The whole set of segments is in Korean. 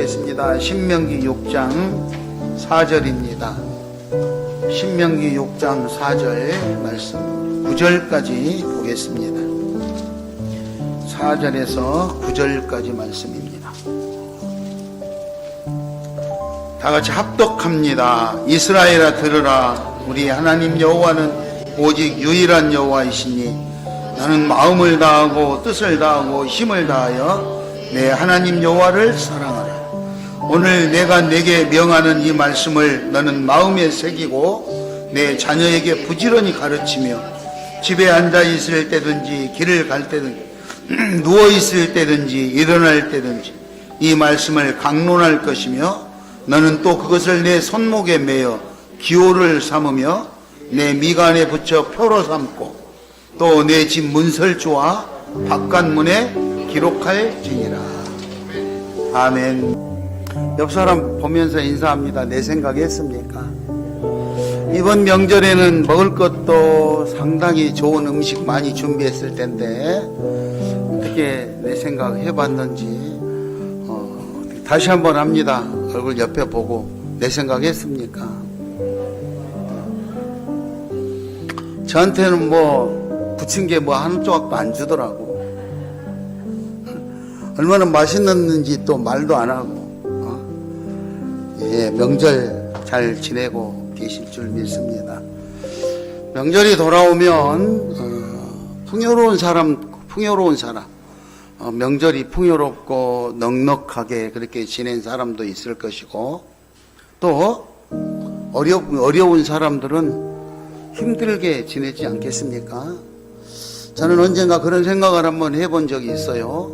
보겠습니다. 신명기 6장 4절입니다. 신명기 6장 4절 말씀 9절까지 보겠습니다. 4절에서 9절까지 말씀입니다. 다같이 합독합니다. 이스라엘아 들으라. 우리 하나님 여호와는 오직 유일한 여호와이시니 나는 마음을 다하고 뜻을 다하고 힘을 다하여 내 하나님 여호와를 사랑하라. 오늘 내가 내게 명하는 이 말씀을 너는 마음에 새기고 내 자녀에게 부지런히 가르치며 집에 앉아 있을 때든지 길을 갈 때든지 누워 있을 때든지 일어날 때든지 이 말씀을 강론할 것이며 너는 또 그것을 내 손목에 매어 기호를 삼으며 내 미간에 붙여 표로 삼고 또 내 집 문설주와 바깥문에 기록할지니라. 아멘. 옆 사람 보면서 인사합니다. 내 생각했습니까? 이번 명절에는 먹을 것도 상당히 좋은 음식 많이 준비했을 텐데 어떻게 내 생각 해봤는지 다시 한번 합니다. 얼굴 옆에 보고 내 생각했습니까? 저한테는 부친 게 한 조각도 안 주더라고. 얼마나 맛있는지 또 말도 안 하고. 예, 명절 잘 지내고 계실 줄 믿습니다. 명절이 돌아오면 풍요로운 사람, 명절이 풍요롭고 넉넉하게 그렇게 지낸 사람도 있을 것이고, 또 어려운 사람들은 힘들게 지내지 않겠습니까? 저는 언젠가 그런 생각을 한번 해본 적이 있어요.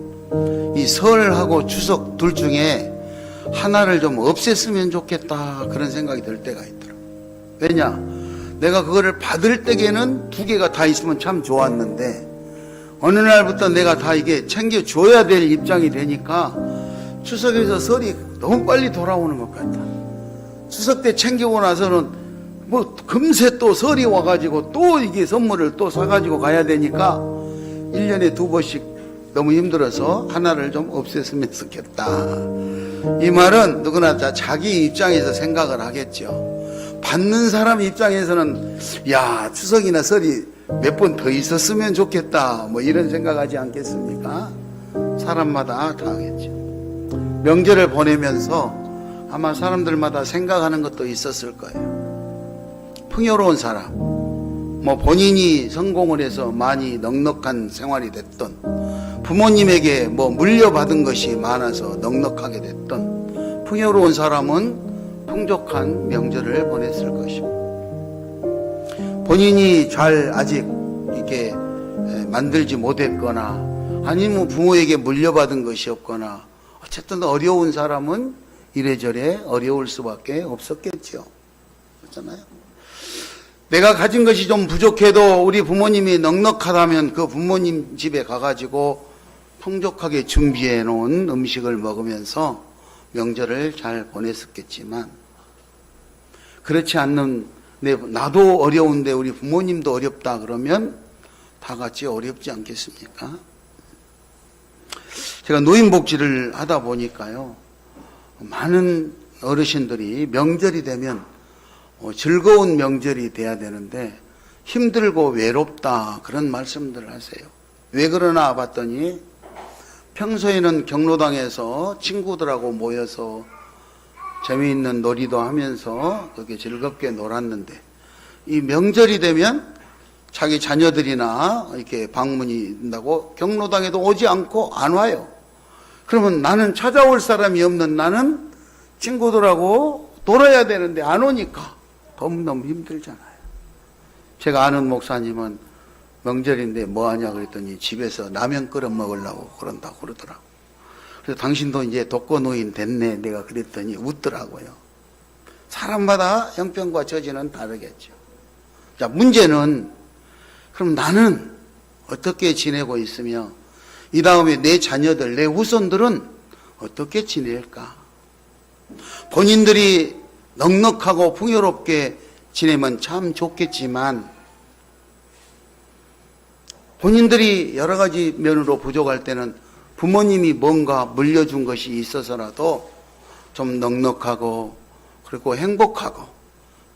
이 설하고 추석 둘 중에 하나를 좀 없앴으면 좋겠다, 그런 생각이 들 때가 있더라고요. 왜냐? 내가 그거를 받을 때에는 두 개가 다 있으면 참 좋았는데 어느 날부터 내가 다 이게 챙겨줘야 될 입장이 되니까 추석에서 설이 너무 빨리 돌아오는 것 같다. 추석 때 챙기고 나서는 금세 또 설이 와가지고 또 이게 선물을 또 사가지고 가야 되니까 1년에 2번씩 너무 힘들어서 하나를 좀 없앴으면 좋겠다. 이 말은 누구나 다 자기 입장에서 생각을 하겠죠. 받는 사람 입장에서는 야, 추석이나 설이 몇 번 더 있었으면 좋겠다, 이런 생각하지 않겠습니까? 사람마다 다 하겠죠. 명절을 보내면서 아마 사람들마다 생각하는 것도 있었을 거예요. 풍요로운 사람, 본인이 성공을 해서 많이 넉넉한 생활이 됐던, 부모님에게 물려받은 것이 많아서 넉넉하게 됐던 풍요로운 사람은 풍족한 명절을 보냈을 것입니다. 본인이 잘 아직 이렇게 만들지 못했거나 아니면 부모에게 물려받은 것이 없거나 어쨌든 어려운 사람은 이래저래 어려울 수밖에 없었겠죠. 그렇잖아요. 내가 가진 것이 좀 부족해도 우리 부모님이 넉넉하다면 그 부모님 집에 가가지고 풍족하게 준비해 놓은 음식을 먹으면서 명절을 잘 보냈었겠지만, 그렇지 않는 나도 어려운데 우리 부모님도 어렵다 그러면 다 같이 어렵지 않겠습니까? 제가 노인복지를 하다 보니까요, 많은 어르신들이 명절이 되면 즐거운 명절이 돼야 되는데 힘들고 외롭다, 그런 말씀들을 하세요. 왜 그러나 봤더니 평소에는 경로당에서 친구들하고 모여서 재미있는 놀이도 하면서 그렇게 즐겁게 놀았는데 이 명절이 되면 자기 자녀들이나 이렇게 방문이 된다고 경로당에도 오지 않고 안 와요. 그러면 나는 찾아올 사람이 없는, 나는 친구들하고 놀아야 되는데 안 오니까 너무 힘들잖아요. 제가 아는 목사님은 명절인데 뭐 하냐 그랬더니 집에서 라면 끓여 먹으려고 그런다고 그러더라고. 그래서 당신도 이제 독거노인 됐네, 내가 그랬더니 웃더라고요. 사람마다 형편과 처지는 다르겠죠. 자, 문제는 그럼 나는 어떻게 지내고 있으며 이 다음에 내 자녀들, 내 후손들은 어떻게 지낼까? 본인들이 넉넉하고 풍요롭게 지내면 참 좋겠지만 본인들이 여러 가지 면으로 부족할 때는 부모님이 뭔가 물려준 것이 있어서라도 좀 넉넉하고 그리고 행복하고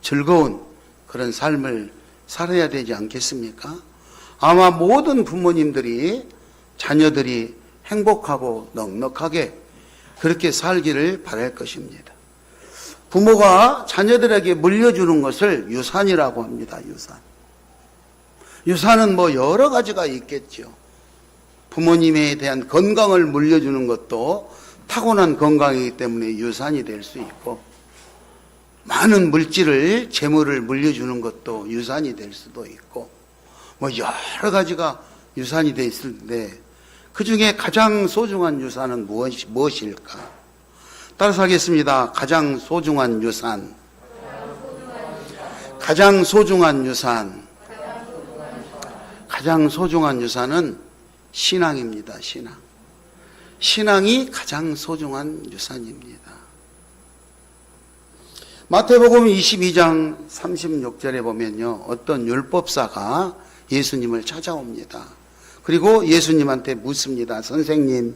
즐거운 그런 삶을 살아야 되지 않겠습니까? 아마 모든 부모님들이 자녀들이 행복하고 넉넉하게 그렇게 살기를 바랄 것입니다. 부모가 자녀들에게 물려주는 것을 유산이라고 합니다. 유산. 유산은 뭐 여러 가지가 있겠죠. 부모님에 대한 건강을 물려주는 것도 타고난 건강이기 때문에 유산이 될 수 있고, 많은 물질을, 재물을 물려주는 것도 유산이 될 수도 있고, 뭐 여러 가지가 유산이 돼 있을 때, 그 중에 가장 소중한 유산은 무엇일까? 따라서 하겠습니다. 가장 소중한 유산. 가장 소중한 유산. 가장 소중한 유산은 신앙입니다. 신앙. 신앙이 가장 소중한 유산입니다. 마태복음 22장 36절에 보면요, 어떤 율법사가 예수님을 찾아옵니다. 그리고 예수님한테 묻습니다. 선생님,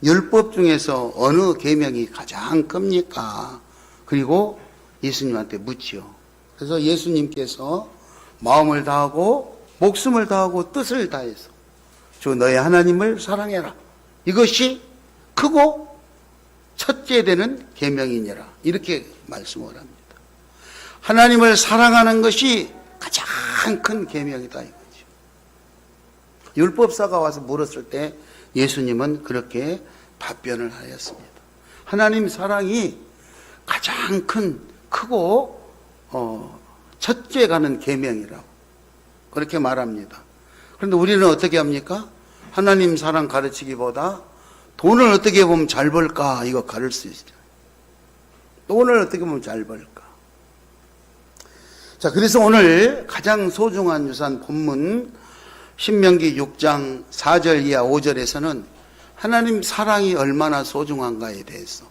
율법 중에서 어느 계명이 가장 큽니까? 그리고 예수님한테 묻지요. 그래서 예수님께서 마음을 다하고 목숨을 다하고 뜻을 다해서 주 너의 하나님을 사랑해라. 이것이 크고 첫째 되는 계명이니라. 이렇게 말씀을 합니다. 하나님을 사랑하는 것이 가장 큰 계명이다 이거죠. 율법사가 와서 물었을 때 예수님은 그렇게 답변을 하였습니다. 하나님 사랑이 가장 크고 첫째 가는 계명이라고 그렇게 말합니다. 그런데 우리는 어떻게 합니까? 하나님 사랑 가르치기보다 돈을 어떻게 보면 잘 벌까 이거 가를 수 있어요. 돈을 어떻게 보면 잘 벌까. 자, 그래서 오늘 가장 소중한 유산 본문 신명기 6장 4절 이하 5절에서는 하나님 사랑이 얼마나 소중한가에 대해서,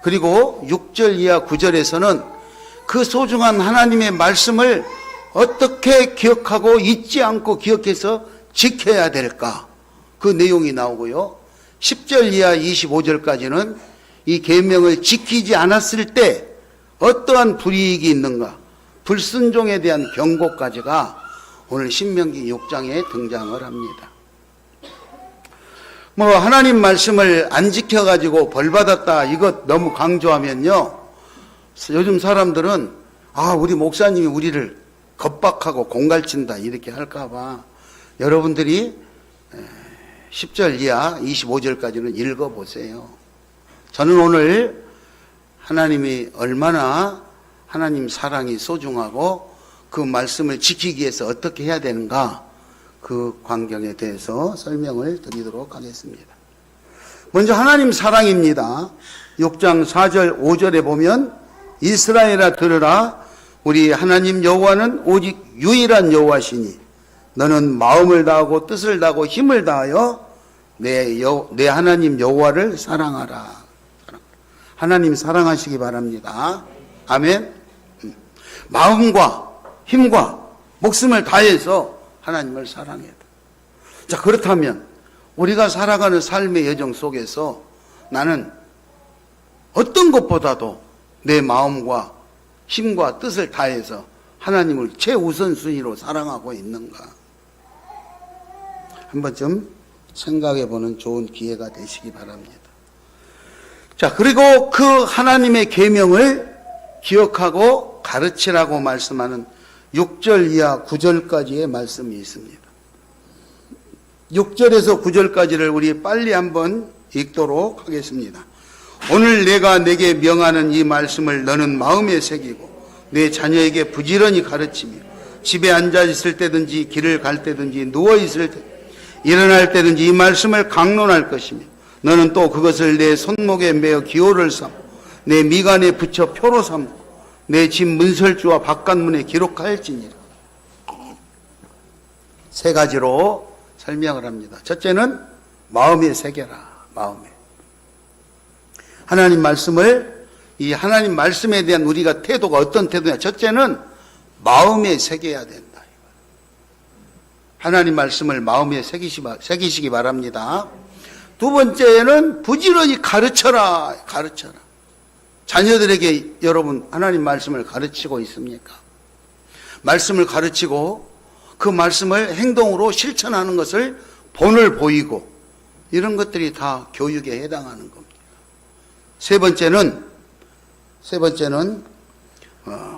그리고 6절 이하 9절에서는 그 소중한 하나님의 말씀을 어떻게 기억하고 잊지 않고 기억해서 지켜야 될까, 그 내용이 나오고요. 10절 이하 25절까지는 이 계명을 지키지 않았을 때 어떠한 불이익이 있는가, 불순종에 대한 경고까지가 오늘 신명기 6장에 등장을 합니다. 뭐 하나님 말씀을 안 지켜가지고 벌받았다 이것 너무 강조하면요, 요즘 사람들은 우리 목사님이 우리를 겁박하고 공갈친다 이렇게 할까봐 여러분들이 10절 이하 25절까지는 읽어보세요. 저는 오늘 하나님이 얼마나 하나님 사랑이 소중하고 그 말씀을 지키기 위해서 어떻게 해야 되는가, 그 광경에 대해서 설명을 드리도록 하겠습니다. 먼저 하나님 사랑입니다. 6장 4절 5절에 보면 이스라엘아 들으라, 우리 하나님 여호와는 오직 유일한 여호와시니 너는 마음을 다하고 뜻을 다하고 힘을 다하여 내 하나님 여호와를 사랑하라. 하나님 사랑하시기 바랍니다. 아멘. 마음과 힘과 목숨을 다해서 하나님을 사랑해야 돼. 자, 그렇다면 우리가 살아가는 삶의 여정 속에서 나는 어떤 것보다도 내 마음과 힘과 뜻을 다해서 하나님을 최우선순위로 사랑하고 있는가? 한 번쯤 생각해 보는 좋은 기회가 되시기 바랍니다. 자, 그리고 그 하나님의 계명을 기억하고 가르치라고 말씀하는 6절 이하 9절까지의 말씀이 있습니다. 6절에서 9절까지를 우리 빨리 한번 읽도록 하겠습니다. 오늘 내가 내게 명하는 이 말씀을 너는 마음에 새기고 내 자녀에게 부지런히 가르치며 집에 앉아 있을 때든지 길을 갈 때든지 누워 있을 때 일어날 때든지 이 말씀을 강론할 것이며 너는 또 그것을 내 손목에 매어 기호를 삼고 내 미간에 붙여 표로 삼고 내 집 문설주와 바깥문에 기록하였지니라. 세 가지로 설명을 합니다. 첫째는 마음에 새겨라. 마음에. 하나님 말씀을, 이 하나님 말씀에 대한 우리가 태도가 어떤 태도냐. 첫째는 마음에 새겨야 된다. 하나님 말씀을 마음에 새기시기 바랍니다. 두 번째는 부지런히 가르쳐라. 가르쳐라. 자녀들에게 여러분 하나님 말씀을 가르치고 있습니까? 말씀을 가르치고 그 말씀을 행동으로 실천하는 것을 본을 보이고, 이런 것들이 다 교육에 해당하는 겁니다. 세 번째는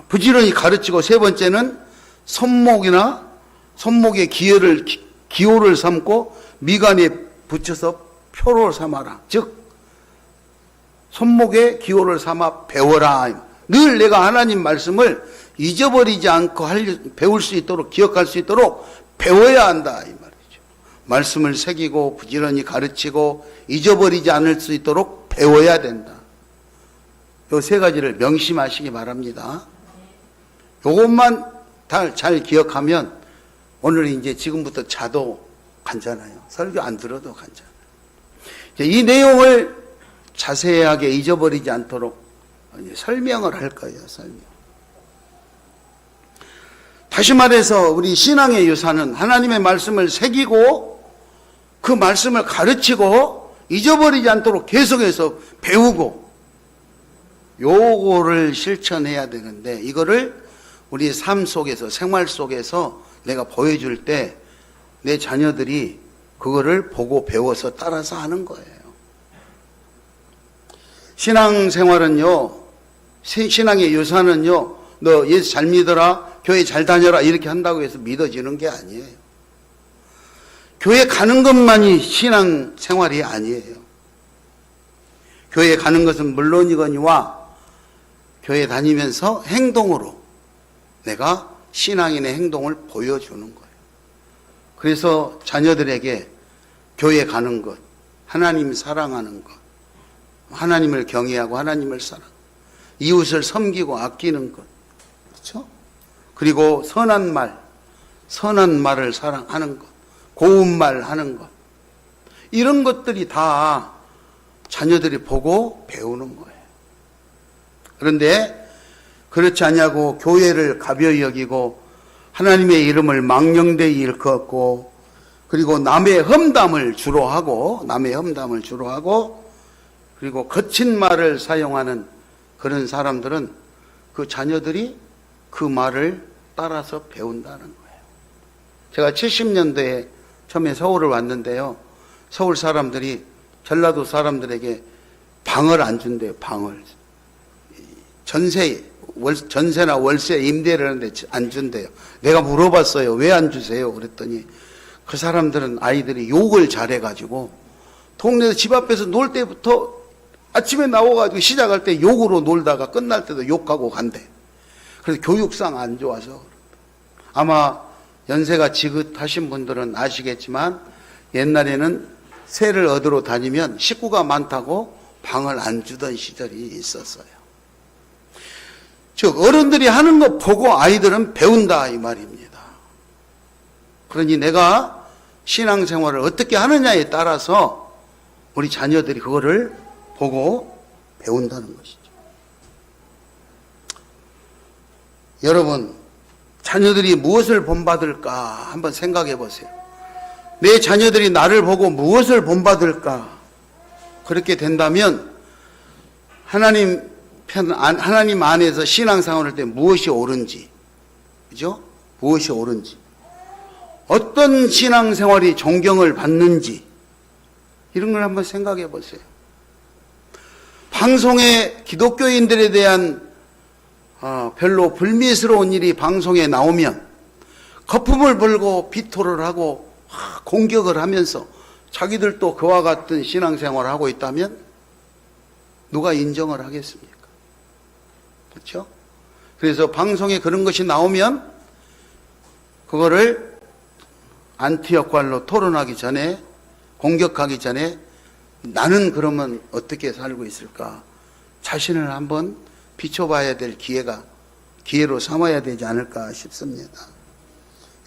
부지런히 가르치고, 세 번째는 손목에 기호를 삼고 미간에 붙여서 표를 삼아라. 즉 손목에 기호를 삼아 배워라. 늘 내가 하나님 말씀을 잊어버리지 않고 배울 수 있도록, 기억할 수 있도록 배워야 한다 이 말이죠. 말씀을 새기고 부지런히 가르치고 잊어버리지 않을 수 있도록 배워야 된다. 요 세 가지를 명심하시기 바랍니다. 요것만 잘 기억하면 오늘 이제 지금부터 자도 간잖아요. 설교 안 들어도 간잖아요. 이 내용을 자세하게 잊어버리지 않도록 설명을 할 거예요. 설명. 다시 말해서 우리 신앙의 유산은 하나님의 말씀을 새기고 그 말씀을 가르치고 잊어버리지 않도록 계속해서 배우고, 요거를 실천해야 되는데, 이거를 우리 삶 속에서, 생활 속에서 내가 보여줄 때 내 자녀들이 그거를 보고 배워서 따라서 하는 거예요. 신앙생활은요, 신앙의 유산은요, 너 예수 잘 믿어라, 교회 잘 다녀라 이렇게 한다고 해서 믿어지는 게 아니에요. 교회 가는 것만이 신앙생활이 아니에요. 교회 가는 것은 물론이거니와 교회 다니면서 행동으로 내가 신앙인의 행동을 보여주는 거예요. 그래서 자녀들에게 교회 가는 것, 하나님 사랑하는 것, 하나님을 경외하고 하나님을 사랑, 이웃을 섬기고 아끼는 것, 그렇죠? 그리고 선한 말을 사랑하는 것, 고운 말 하는 것, 이런 것들이 다 자녀들이 보고 배우는 거예요. 그런데 그렇지 않냐고 교회를 가벼이 여기고 하나님의 이름을 망령되이 일컫고, 그리고 남의 험담을 주로 하고 그리고 거친 말을 사용하는 그런 사람들은 그 자녀들이 그 말을 따라서 배운다는 거예요. 제가 70년대에 처음에 서울을 왔는데요, 서울 사람들이 전라도 사람들에게 방을 안 준대요. 방을. 전세나 월세 임대를 하는데 안 준대요. 내가 물어봤어요. 왜 안 주세요? 그랬더니 그 사람들은 아이들이 욕을 잘해가지고 동네에서 집 앞에서 놀 때부터 아침에 나와가지고 시작할 때 욕으로 놀다가 끝날 때도 욕하고 간대. 그래서 교육상 안 좋아서. 아마 연세가 지긋하신 분들은 아시겠지만 옛날에는 새를 얻으러 다니면 식구가 많다고 방을 안 주던 시절이 있었어요. 즉 어른들이 하는 거 보고 아이들은 배운다 이 말입니다. 그러니 내가 신앙생활을 어떻게 하느냐에 따라서 우리 자녀들이 그거를 보고 배운다는 것이죠. 여러분, 자녀들이 무엇을 본받을까 한번 생각해 보세요. 내 자녀들이 나를 보고 무엇을 본받을까? 그렇게 된다면 하나님 안에서 신앙생활을 할 때 무엇이 옳은지, 그죠? 무엇이 옳은지, 어떤 신앙생활이 존경을 받는지, 이런 걸 한번 생각해 보세요. 방송에 기독교인들에 대한 별로 불미스러운 일이 방송에 나오면 거품을 불고 비토를 하고 공격을 하면서 자기들도 그와 같은 신앙생활을 하고 있다면 누가 인정을 하겠습니까? 그렇죠? 그래서 방송에 그런 것이 나오면 그거를 안티 역할로 토론하기 전에, 공격하기 전에 나는 그러면 어떻게 살고 있을까? 자신을 한번 비춰봐야 될 기회로 삼아야 되지 않을까 싶습니다.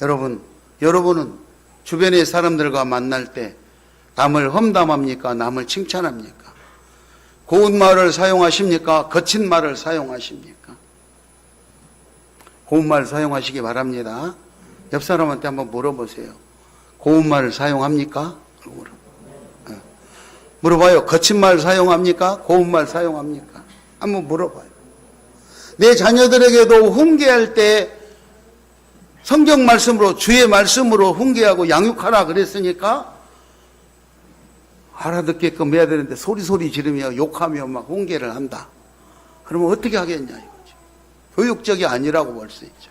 여러분은 주변의 사람들과 만날 때 남을 험담합니까? 남을 칭찬합니까? 고운 말을 사용하십니까? 거친 말을 사용하십니까? 고운 말 사용하시기 바랍니다. 옆 사람한테 한번 물어보세요. 고운 말을 사용합니까? 물어봐요. 거친 말 사용합니까? 고운 말 사용합니까? 한번 물어봐요. 내 자녀들에게도 훈계할 때 성경 말씀으로, 주의 말씀으로 훈계하고 양육하라 그랬으니까 알아듣게끔 해야 되는데 소리 지르며 욕하며 막 훈계를 한다. 그러면 어떻게 하겠냐 이거죠. 교육적이 아니라고 볼 수 있죠.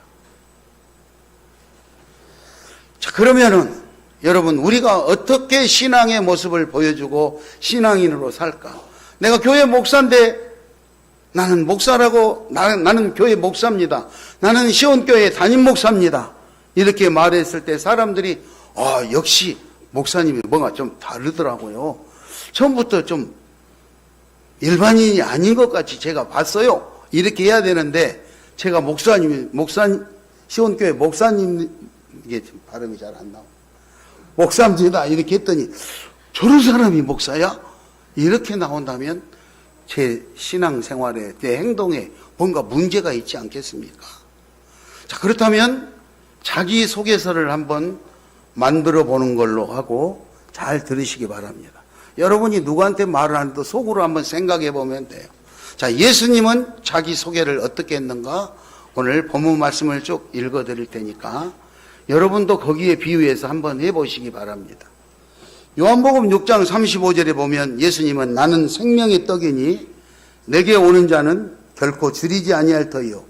자, 그러면은 여러분, 우리가 어떻게 신앙의 모습을 보여주고 신앙인으로 살까? 내가 교회 목사인데 나는 목사라고, 나는 교회 목사입니다. 나는 시온교회 담임 목사입니다. 이렇게 말했을 때 사람들이 역시 목사님이 뭔가 좀 다르더라고요. 처음부터 좀 일반인이 아닌 것 같이 제가 봤어요. 이렇게 해야 되는데 제가 시온교회 목사님, 이게 좀 발음이 잘 안 나와요. 목사입니다. 이렇게 했더니 저런 사람이 목사야? 이렇게 나온다면 제 신앙생활에, 제 행동에 뭔가 문제가 있지 않겠습니까? 자, 그렇다면 자기소개서를 한번 만들어 보는 걸로 하고 잘 들으시기 바랍니다. 여러분이 누구한테 말을 하는데 속으로 한번 생각해 보면 돼요. 자, 예수님은 자기소개를 어떻게 했는가? 오늘 본문 말씀을 쭉 읽어 드릴 테니까 여러분도 거기에 비유해서 한번 해보시기 바랍니다. 요한복음 6장 35절에 보면 예수님은 나는 생명의 떡이니 내게 오는 자는 결코 줄이지 아니할 터이요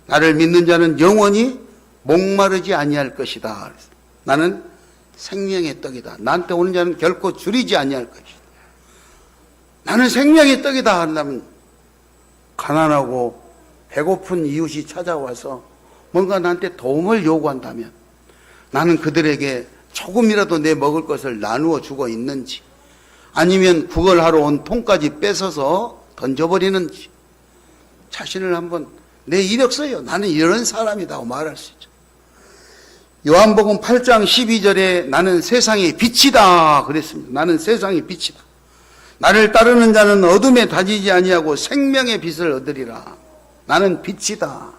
나를 믿는 자는 영원히 목마르지 아니할 것이다. 나는 생명의 떡이다. 나한테 오는 자는 결코 줄이지 아니할 것이다. 나는 생명의 떡이다 한다면 가난하고 배고픈 이웃이 찾아와서 뭔가 나한테 도움을 요구한다면 나는 그들에게 조금이라도 내 먹을 것을 나누어 주고 있는지, 아니면 구걸하러 온 통까지 뺏어서 던져버리는지 자신을 한번 내 이력서요. 나는 이런 사람이라고 말할 수 있죠. 요한복음 8장 12절에 나는 세상의 빛이다 그랬습니다. 나는 세상의 빛이다. 나를 따르는 자는 어둠에 다지지 아니하고 생명의 빛을 얻으리라. 나는 빛이다.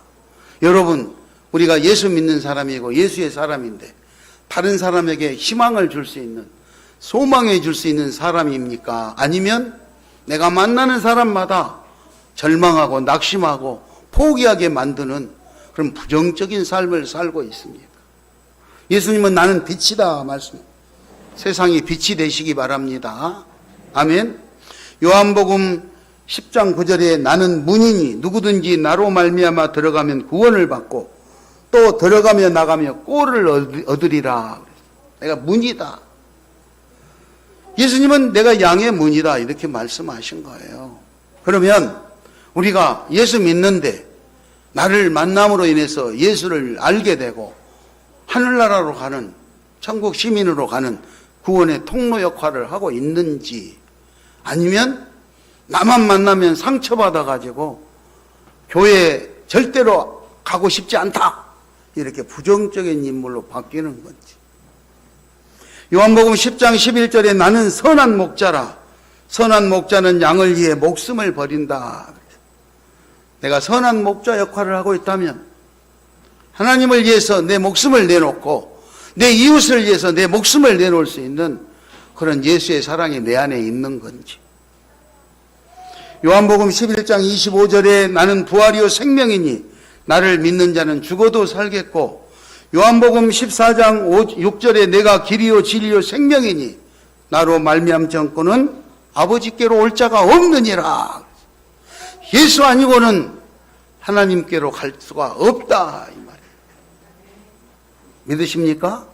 여러분, 우리가 예수 믿는 사람이고 예수의 사람인데 다른 사람에게 희망을 줄 수 있는, 소망을 줄 수 있는 사람입니까? 아니면 내가 만나는 사람마다 절망하고 낙심하고 포기하게 만드는 그런 부정적인 삶을 살고 있습니까? 예수님은 나는 빛이다 말씀, 세상이 빛이 되시기 바랍니다. 아멘. 요한복음 10장 9절에 나는 문이니 누구든지 나로 말미암아 들어가면 구원을 받고 또 들어가며 나가며 꼴을 얻으리라. 내가 문이다. 예수님은 내가 양의 문이다 이렇게 말씀하신 거예요. 그러면 우리가 예수 믿는데 나를 만남으로 인해서 예수를 알게 되고 하늘나라로 가는, 천국 시민으로 가는 구원의 통로 역할을 하고 있는지, 아니면 나만 만나면 상처받아가지고 교회에 절대로 가고 싶지 않다 이렇게 부정적인 인물로 바뀌는 건지. 요한복음 10장 11절에 나는 선한 목자라. 선한 목자는 양을 위해 목숨을 버린다. 내가 선한 목자 역할을 하고 있다면 하나님을 위해서 내 목숨을 내놓고 내 이웃을 위해서 내 목숨을 내놓을 수 있는 그런 예수의 사랑이 내 안에 있는 건지. 요한복음 11장 25절에 나는 부활이요 생명이니 나를 믿는 자는 죽어도 살겠고, 요한복음 14장 6절에 내가 길이요 진리요 생명이니 나로 말미암지 않고는 아버지께로 올 자가 없느니라. 예수 아니고는 하나님께로 갈 수가 없다 이 말이에요. 믿으십니까?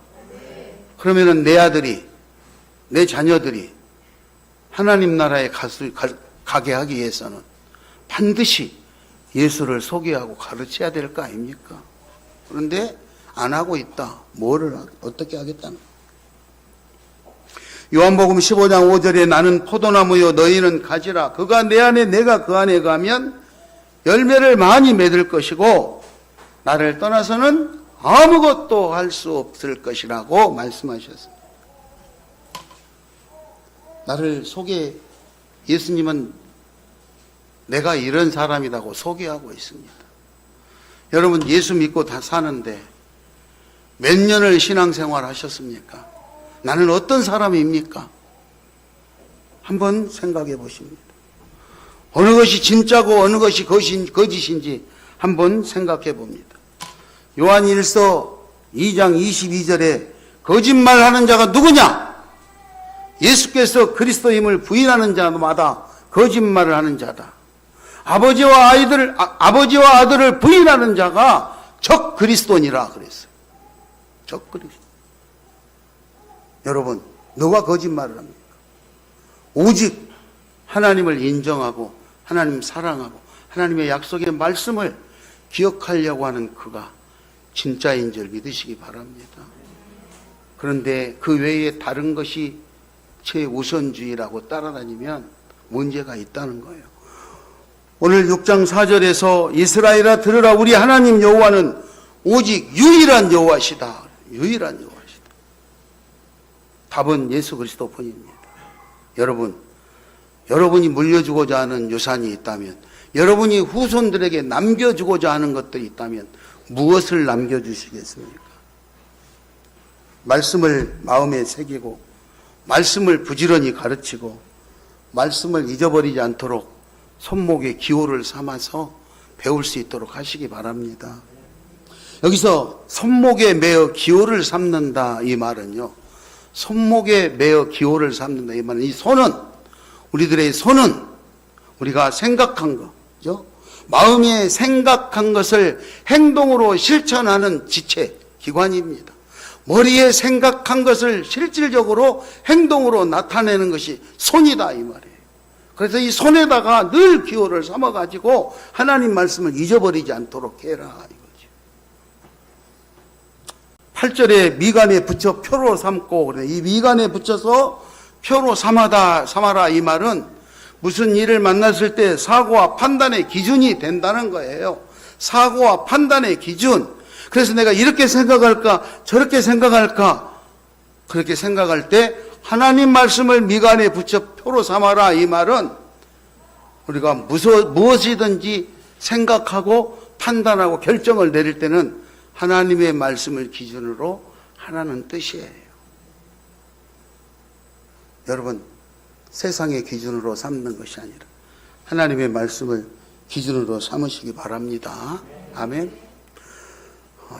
그러면은 내 아들이, 내 자녀들이 하나님 나라에 가게 하기 위해서는 반드시 예수를 소개하고 가르쳐야 될 거 아닙니까? 그런데 안 하고 있다. 어떻게 하겠다는 거예요? 요한복음 15장 5절에 나는 포도나무요 너희는 가지라. 그가 내 안에 내가 그 안에 가면 열매를 많이 맺을 것이고 나를 떠나서는 아무것도 할 수 없을 것이라고 말씀하셨습니다. 나를 예수님은 내가 이런 사람이라고 소개하고 있습니다. 여러분, 예수 믿고 다 사는데 몇 년을 신앙생활 하셨습니까? 나는 어떤 사람입니까? 한번 생각해 보십니다. 어느 것이 진짜고 어느 것이 거짓인지 한번 생각해 봅니다. 요한 1서 2장 22절에 거짓말하는 자가 누구냐? 예수께서 그리스도임을 부인하는 자마다 거짓말을 하는 자다. 아버지와 아들을 부인하는 자가 적 그리스도니라 그랬어요. 적 그리스도. 여러분, 누가 거짓말을 합니까? 오직 하나님을 인정하고 하나님 사랑하고 하나님의 약속의 말씀을 기억하려고 하는 그가 진짜인 줄 믿으시기 바랍니다. 그런데 그 외에 다른 것이 최우선주의라고 따라다니면 문제가 있다는 거예요. 오늘 6장 4절에서 이스라엘아 들으라, 우리 하나님 여호와는 오직 유일한 여호와시다. 유일한 여호와시다. 답은 예수 그리스도 뿐입니다. 여러분이 물려주고자 하는 유산이 있다면, 여러분이 후손들에게 남겨주고자 하는 것들이 있다면 무엇을 남겨주시겠습니까? 말씀을 마음에 새기고 말씀을 부지런히 가르치고 말씀을 잊어버리지 않도록 손목에 기호를 삼아서 배울 수 있도록 하시기 바랍니다. 여기서 손목에 매어 기호를 삼는다, 이 말은요, 손목에 매어 기호를 삼는다, 이 말은, 이 손은, 우리들의 손은 우리가 생각한 거죠. 마음에 생각한 것을 행동으로 실천하는 지체, 기관입니다. 머리에 생각한 것을 실질적으로 행동으로 나타내는 것이 손이다, 이 말이에요. 그래서 이 손에다가 늘 기호를 삼아가지고 하나님 말씀을 잊어버리지 않도록 해라, 이거죠. 8절에 미간에 붙여 표로 삼고, 그래. 이 미간에 붙여서 표로 삼아라, 이 말은 무슨 일을 만났을 때 사고와 판단의 기준이 된다는 거예요. 사고와 판단의 기준. 그래서 내가 이렇게 생각할까, 저렇게 생각할까, 그렇게 생각할 때 하나님 말씀을 미간에 붙여 표로 삼아라, 이 말은 우리가 무엇이든지 생각하고 판단하고 결정을 내릴 때는 하나님의 말씀을 기준으로 하라는 뜻이에요. 여러분, 세상의 기준으로 삼는 것이 아니라 하나님의 말씀을 기준으로 삼으시기 바랍니다. 아멘.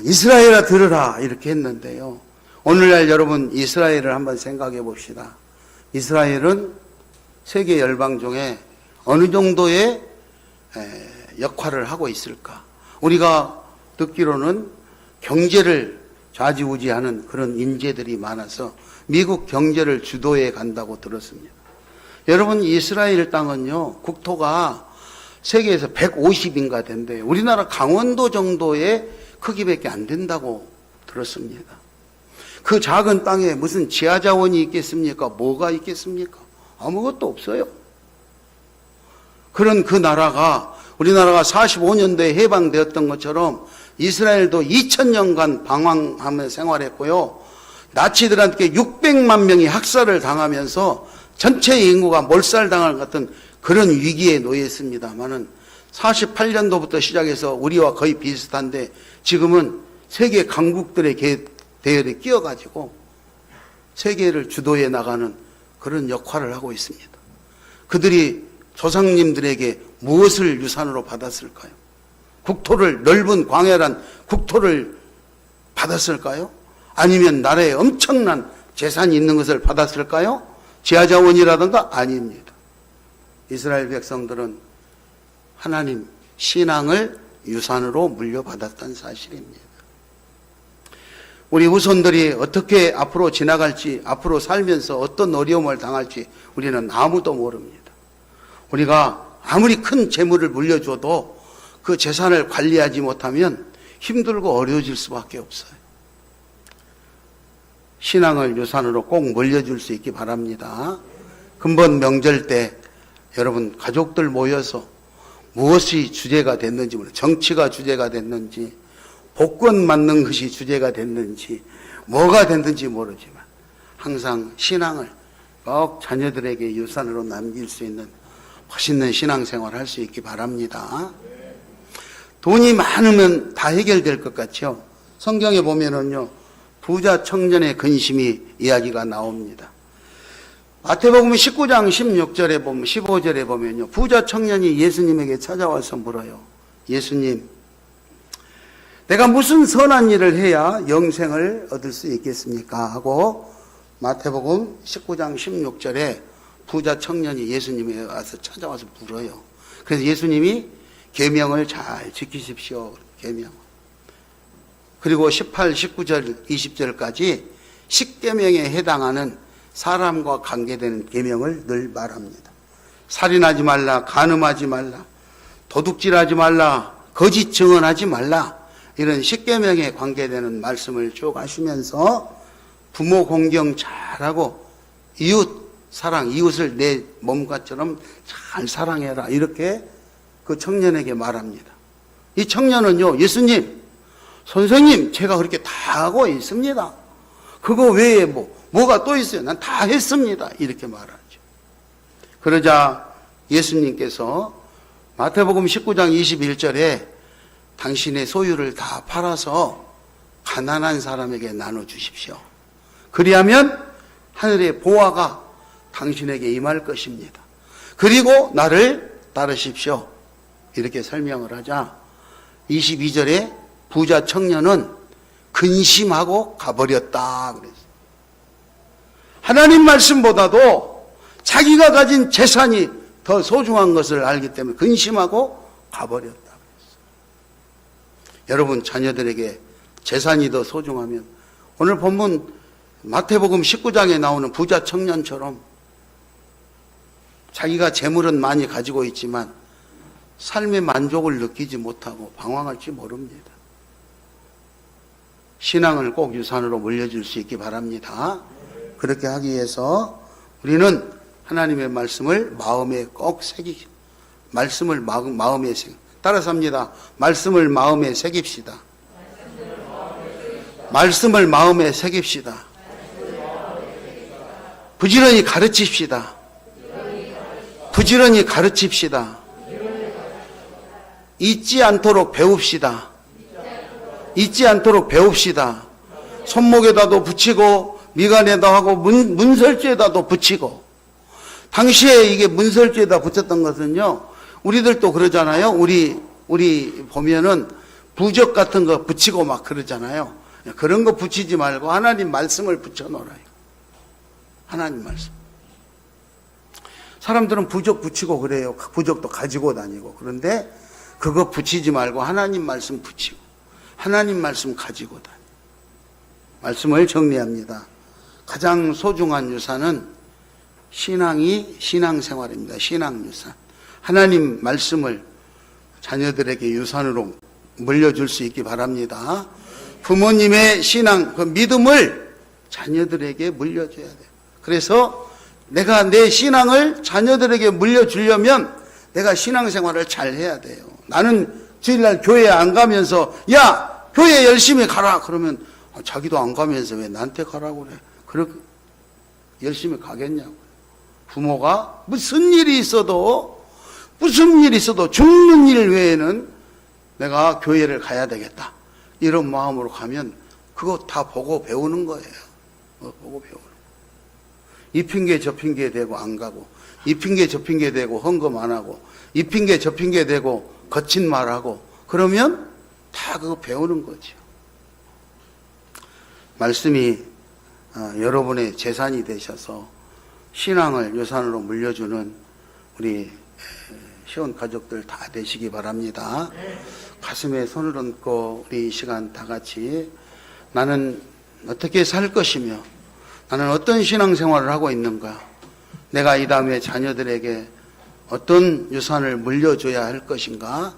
이스라엘아 들으라, 이렇게 했는데요, 오늘날 여러분 이스라엘을 한번 생각해 봅시다. 이스라엘은 세계 열방 중에 어느 정도의 역할을 하고 있을까? 우리가 듣기로는 경제를 좌지우지하는 그런 인재들이 많아서 미국 경제를 주도해 간다고 들었습니다. 여러분, 이스라엘 땅은요, 국토가 세계에서 150인가 된대요. 우리나라 강원도 정도의 크기밖에 안 된다고 들었습니다. 그 작은 땅에 무슨 지하자원이 있겠습니까? 뭐가 있겠습니까? 아무것도 없어요. 그런 그 나라가, 우리나라가 45년도에 해방되었던 것처럼 이스라엘도 2000년간 방황하며 생활했고요, 나치들한테 600만 명이 학살을 당하면서 전체 인구가 몰살당할 같은 그런 위기에 놓였습니다만은 48년도부터 시작해서 우리와 거의 비슷한데 지금은 세계 강국들의 대열에 끼어가지고 세계를 주도해 나가는 그런 역할을 하고 있습니다. 그들이 조상님들에게 무엇을 유산으로 받았을까요? 국토를, 넓은 광활한 국토를 받았을까요? 아니면 나라에 엄청난 재산이 있는 것을 받았을까요? 지하자원이라든가? 아닙니다. 이스라엘 백성들은 하나님 신앙을 유산으로 물려받았다는 사실입니다. 우리 후손들이 어떻게 앞으로 지나갈지, 앞으로 살면서 어떤 어려움을 당할지 우리는 아무도 모릅니다. 우리가 아무리 큰 재물을 물려줘도 그 재산을 관리하지 못하면 힘들고 어려워질 수밖에 없어요. 신앙을 유산으로 꼭 물려줄 수 있기 바랍니다. 금번 명절 때 여러분 가족들 모여서 무엇이 주제가 됐는지, 정치가 주제가 됐는지, 복권 맞는 것이 주제가 됐는지, 뭐가 됐는지 모르지만 항상 신앙을 꼭 자녀들에게 유산으로 남길 수 있는 멋있는 신앙생활을 할 수 있기 바랍니다. 돈이 많으면 다 해결될 것 같죠? 성경에 보면은요, 부자 청년의 근심이 이야기가 나옵니다. 마태복음 19장 16절에 보면 15절에 보면요. 부자 청년이 예수님에게 찾아와서 물어요. 예수님, 내가 무슨 선한 일을 해야 영생을 얻을 수 있겠습니까? 하고 마태복음 19장 16절에 부자 청년이 예수님에게 와서 찾아와서 물어요. 그래서 예수님이 계명을 잘 지키십시오. 계명. 그리고 18, 19절, 20절까지 십계명에 해당하는 사람과 관계되는 계명을 늘 말합니다. 살인하지 말라, 간음하지 말라, 도둑질하지 말라, 거짓 증언하지 말라, 이런 십계명에 관계되는 말씀을 쭉 하시면서 부모 공경 잘하고 이웃 사랑, 이웃을 내 몸과처럼 잘 사랑해라, 이렇게 그 청년에게 말합니다. 이 청년은요, 예수님, 선생님, 제가 그렇게 다 하고 있습니다. 그거 외에 뭐가 또 있어요? 난 다 했습니다. 이렇게 말하죠. 그러자 예수님께서 마태복음 19장 21절에 당신의 소유를 다 팔아서 가난한 사람에게 나눠주십시오. 그리하면 하늘의 보화가 당신에게 임할 것입니다. 그리고 나를 따르십시오. 이렇게 설명을 하자 22절에 부자 청년은 근심하고 가버렸다 그랬어요. 하나님 말씀보다도 자기가 가진 재산이 더 소중한 것을 알기 때문에 근심하고 가버렸다 그랬어요. 여러분, 자녀들에게 재산이 더 소중하면 오늘 본문 마태복음 19장에 나오는 부자 청년처럼 자기가 재물은 많이 가지고 있지만 삶의 만족을 느끼지 못하고 방황할지 모릅니다. 신앙을 꼭 유산으로 물려줄 수 있기 바랍니다. 그렇게 하기 위해서 우리는 하나님의 말씀을 마음에 꼭 새기기, 말씀을 마음에 따라서 합니다. 말씀을 마음에 새깁시다. 말씀을 마음에 새깁시다. 부지런히 가르칩시다. 부지런히 가르칩시다. 잊지 않도록 배웁시다. 잊지 않도록 배웁시다. 손목에다도 붙이고 미간에다 하고 문설주에다도 붙이고. 당시에 이게 문설주에다 붙였던 것은요, 우리들도 그러잖아요. 우리 보면은 부적 같은 거 붙이고 막 그러잖아요. 그런 거 붙이지 말고 하나님 말씀을 붙여놓으라. 하나님 말씀. 사람들은 부적 붙이고 그래요. 부적도 가지고 다니고. 그런데 그거 붙이지 말고 하나님 말씀 붙이고 하나님 말씀 가지고 다니. 말씀을 정리합니다. 가장 소중한 유산은 신앙생활입니다. 신앙유산. 하나님 말씀을 자녀들에게 유산으로 물려줄 수 있기 바랍니다. 부모님의 신앙, 그 믿음을 자녀들에게 물려줘야 돼요. 그래서 내가 내 신앙을 자녀들에게 물려주려면 내가 신앙생활을 잘 해야 돼요. 나는 주일날 교회 안 가면서 야, 교회 열심히 가라 그러면 자기도 안 가면서 왜 나한테 가라고 그래. 그렇게 열심히 가겠냐고. 부모가 무슨 일이 있어도 죽는 일 외에는 내가 교회를 가야 되겠다, 이런 마음으로 가면 그거 다 보고 배우는 거예요. 보고 배우는 거예요. 이 핑계 저 핑계 대고 안 가고, 이 핑계 저 핑계 대고 헌금 안 하고, 이 핑계 저 핑계 대고 거친 말하고, 그러면 다 그거 배우는 거죠. 말씀이 여러분의 재산이 되셔서 신앙을 유산으로 물려주는 우리 시온 가족들 다 되시기 바랍니다. 가슴에 손을 얹고 우리 이 시간 다 같이 나는 어떻게 살 것이며 나는 어떤 신앙생활을 하고 있는가, 내가 이 다음에 자녀들에게 어떤 유산을 물려줘야 할 것인가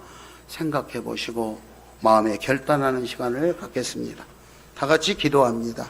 생각해 보시고 마음에 결단하는 시간을 갖겠습니다. 다 같이 기도합니다.